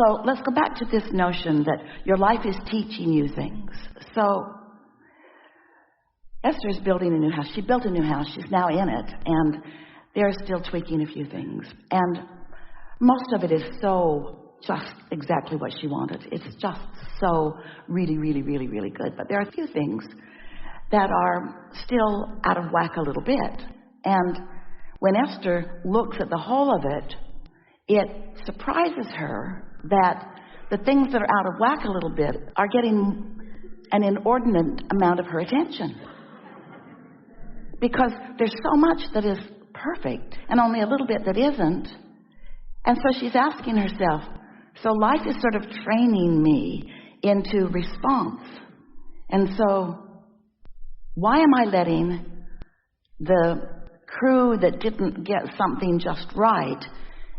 So let's go back to this notion that your life is teaching you things. So Esther is building a new house. She built a new house. She's now in it. And they're still tweaking a few things. And most of it is so just exactly what she wanted. It's just so really, really, really, really good. But there are a few things that are still out of whack a little bit. And when Esther looks at the whole of it, it surprises her that the things that are out of whack a little bit are getting an inordinate amount of her attention. Because there's so much that is perfect and only a little bit that isn't. And so she's asking herself, so life is sort of training me into response. And so why am I letting the crew that didn't get something just right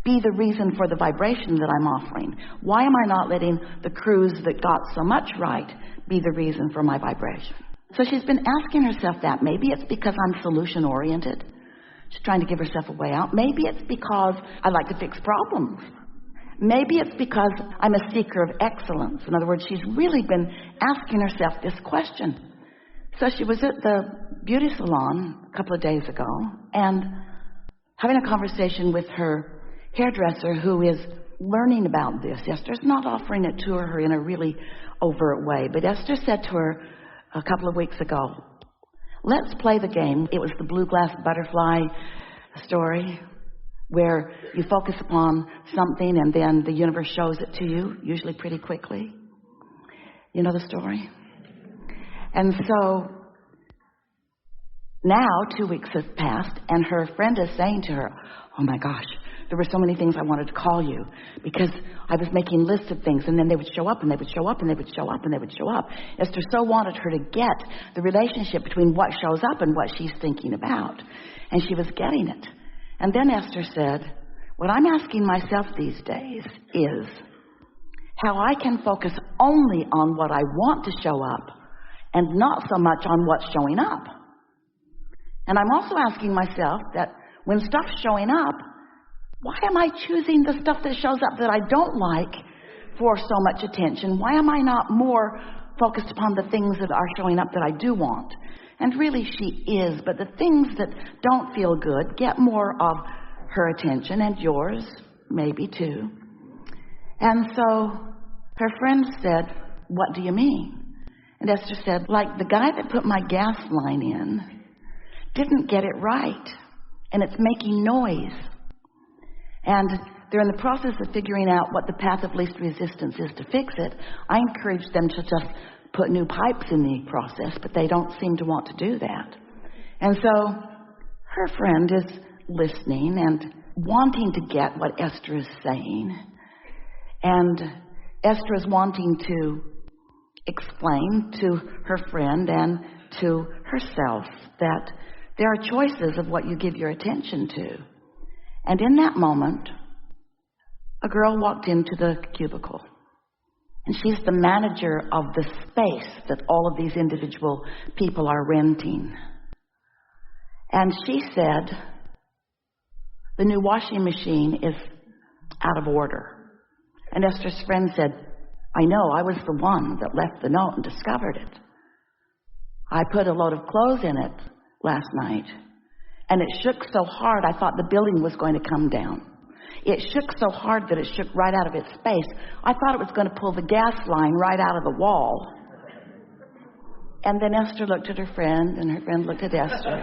be the reason for the vibration that I'm offering? Why am I not letting the crews that got so much right be the reason for my vibration? So she's been asking herself that. Maybe it's because I'm solution-oriented. She's trying to give herself a way out. Maybe it's because I like to fix problems. Maybe it's because I'm a seeker of excellence. In other words, she's really been asking herself this question. So she was at the beauty salon a couple of days ago and having a conversation with her hairdresser who is learning about this. Esther's not offering it to her in a really overt way, but Esther said to her a couple of weeks ago, let's play the game. It was the blue glass butterfly story where you focus upon something and then the universe shows it to you, usually pretty quickly. You know the story? And so now 2 weeks have passed and her friend is saying to her, oh my gosh, there were so many things I wanted to call you because I was making lists of things and then they would show up and they would show up and they would show up and they would show up. Esther so wanted her to get the relationship between what shows up and what she's thinking about. And she was getting it. And then Esther said, what I'm asking myself these days is how I can focus only on what I want to show up and not so much on what's showing up. And I'm also asking myself that when stuff's showing up, why am I choosing the stuff that shows up that I don't like for so much attention? Why am I not more focused upon the things that are showing up that I do want? And really she is, but the things that don't feel good get more of her attention and yours, maybe too. And so her friend said, what do you mean? And Esther said, like the guy that put my gas line in didn't get it right, and it's making noise. And they're in the process of figuring out what the path of least resistance is to fix it. I encourage them to just put new pipes in the process, but they don't seem to want to do that. And so her friend is listening and wanting to get what Esther is saying. And Esther is wanting to explain to her friend and to herself that there are choices of what you give your attention to. And in that moment, a girl walked into the cubicle. And she's the manager of the space that all of these individual people are renting. And she said, the new washing machine is out of order. And Esther's friend said, I know, I was the one that left the note and discovered it. I put a load of clothes in it last night. And it shook so hard, I thought the building was going to come down. It shook so hard that it shook right out of its space. I thought it was going to pull the gas line right out of the wall. And then Esther looked at her friend, and her friend looked at Esther.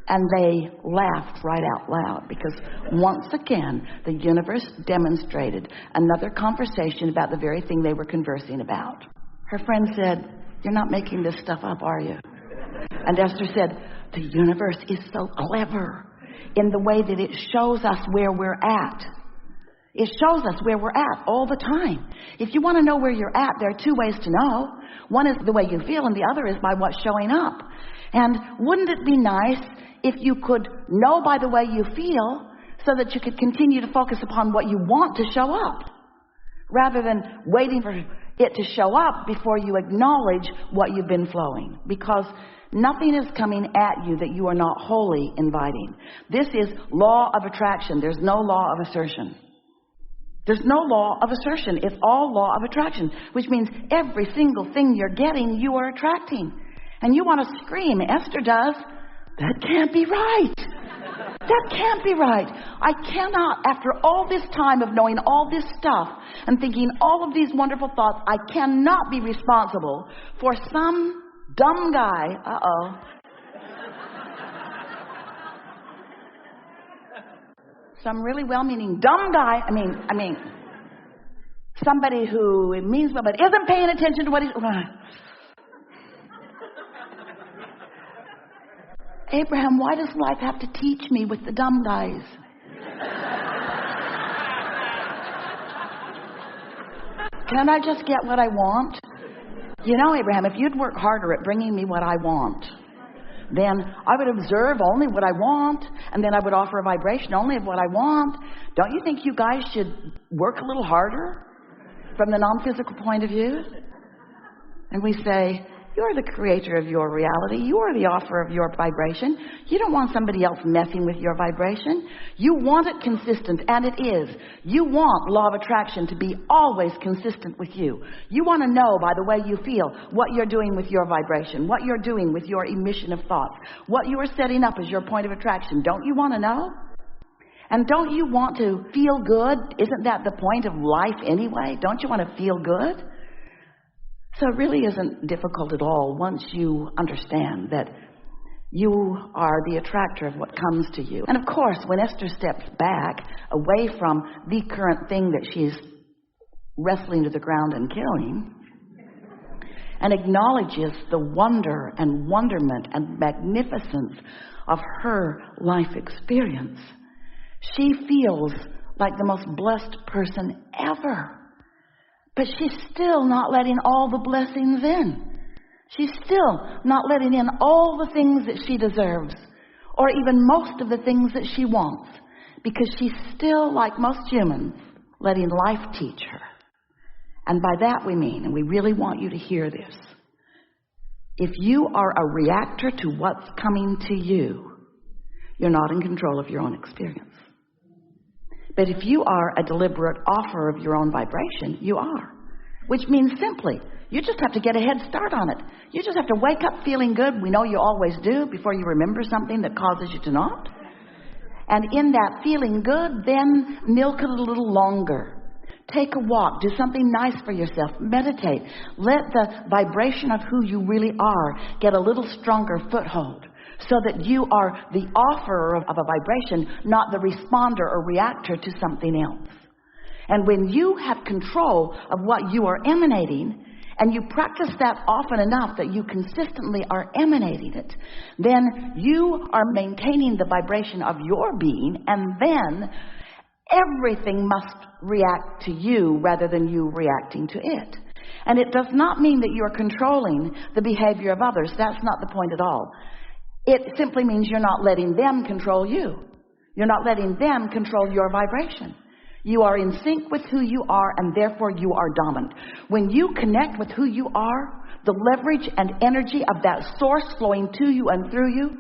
And they laughed right out loud, because once again, the universe demonstrated another conversation about the very thing they were conversing about. Her friend said, you're not making this stuff up, are you? And Esther said, the universe is so clever in the way that it shows us where we're at. It shows us where we're at all the time. If you want to know where you're at, there are two ways to know. One is the way you feel, and the other is by what's showing up. And wouldn't it be nice if you could know by the way you feel so that you could continue to focus upon what you want to show up, rather than waiting for it to show up before you acknowledge what you've been flowing? Because nothing is coming at you that you are not wholly inviting. This is law of attraction. There's no law of assertion. There's no law of assertion. It's all law of attraction, which means every single thing you're getting, you are attracting. And you want to scream, Esther does, that can't be right. That can't be right. I cannot, after all this time of knowing all this stuff and thinking all of these wonderful thoughts, I cannot be responsible for some dumb guy, some really well-meaning dumb guy, I mean, somebody who it means well, but isn't paying attention to what he's... Abraham, why does life have to teach me with the dumb guys? Can I just get what I want? You know, Abraham, if you'd work harder at bringing me what I want, then I would observe only what I want, and then I would offer a vibration only of what I want. Don't you think you guys should work a little harder from the non-physical point of view? And we say, you're the creator of your reality. You are the offer of your vibration. You don't want somebody else messing with your vibration. You want it consistent, and it is. You want law of attraction to be always consistent with you. You want to know by the way you feel what you're doing with your vibration, what you're doing with your emission of thoughts, what you are setting up as your point of attraction. Don't you want to know? And don't you want to feel good? Isn't that the point of life anyway? Don't you want to feel good? So it really isn't difficult at all once you understand that you are the attractor of what comes to you. And of course, when Esther steps back away from the current thing that she's wrestling to the ground and killing, and acknowledges the wonder and wonderment and magnificence of her life experience, she feels like the most blessed person ever. But she's still not letting all the blessings in. She's still not letting in all the things that she deserves, or even most of the things that she wants, because she's still, like most humans, letting life teach her. And by that we mean, and we really want you to hear this, if you are a reactor to what's coming to you, you're not in control of your own experience. But if you are a deliberate offer of your own vibration, you are. Which means simply, you just have to get a head start on it. You just have to wake up feeling good. We know you always do before you remember something that causes you to not. And in that feeling good, then milk it a little longer. Take a walk. Do something nice for yourself. Meditate. Let the vibration of who you really are get a little stronger foothold, so that you are the offerer of a vibration, not the responder or reactor to something else. And when you have control of what you are emanating, and you practice that often enough that you consistently are emanating it, then you are maintaining the vibration of your being, and then everything must react to you rather than you reacting to it. And it does not mean that you're controlling the behavior of others. That's not the point at all. It simply means you're not letting them control you. You're not letting them control your vibration. You are in sync with who you are, and therefore you are dominant. When you connect with who you are, the leverage and energy of that source flowing to you and through you,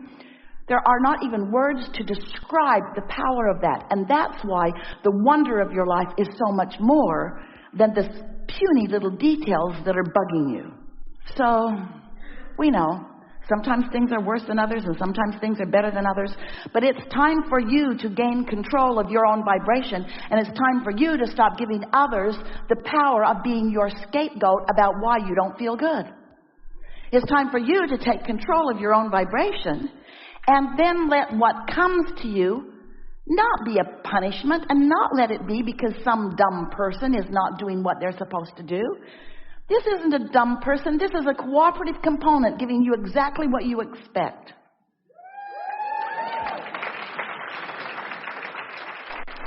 there are not even words to describe the power of that. And that's why the wonder of your life is so much more than the puny little details that are bugging you. So, we know. Sometimes things are worse than others, and sometimes things are better than others. But it's time for you to gain control of your own vibration, and it's time for you to stop giving others the power of being your scapegoat about why you don't feel good. It's time for you to take control of your own vibration, and then let what comes to you not be a punishment, and not let it be because some dumb person is not doing what they're supposed to do. This isn't a dumb person. This is a cooperative component giving you exactly what you expect.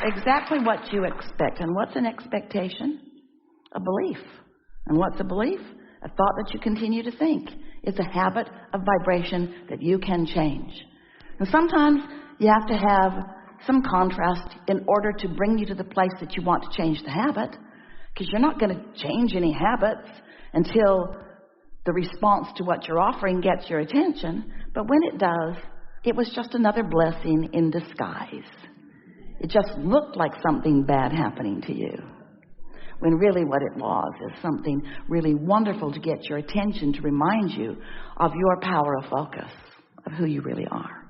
Exactly what you expect. And what's an expectation? A belief. And what's a belief? A thought that you continue to think. It's a habit of vibration that you can change. And sometimes you have to have some contrast in order to bring you to the place that you want to change the habit. Because you're not going to change any habits until the response to what you're offering gets your attention. But when it does, it was just another blessing in disguise. it just looked like something bad happening to you, when really what it was is something really wonderful to get your attention, to remind you of your power of focus, of who you really are.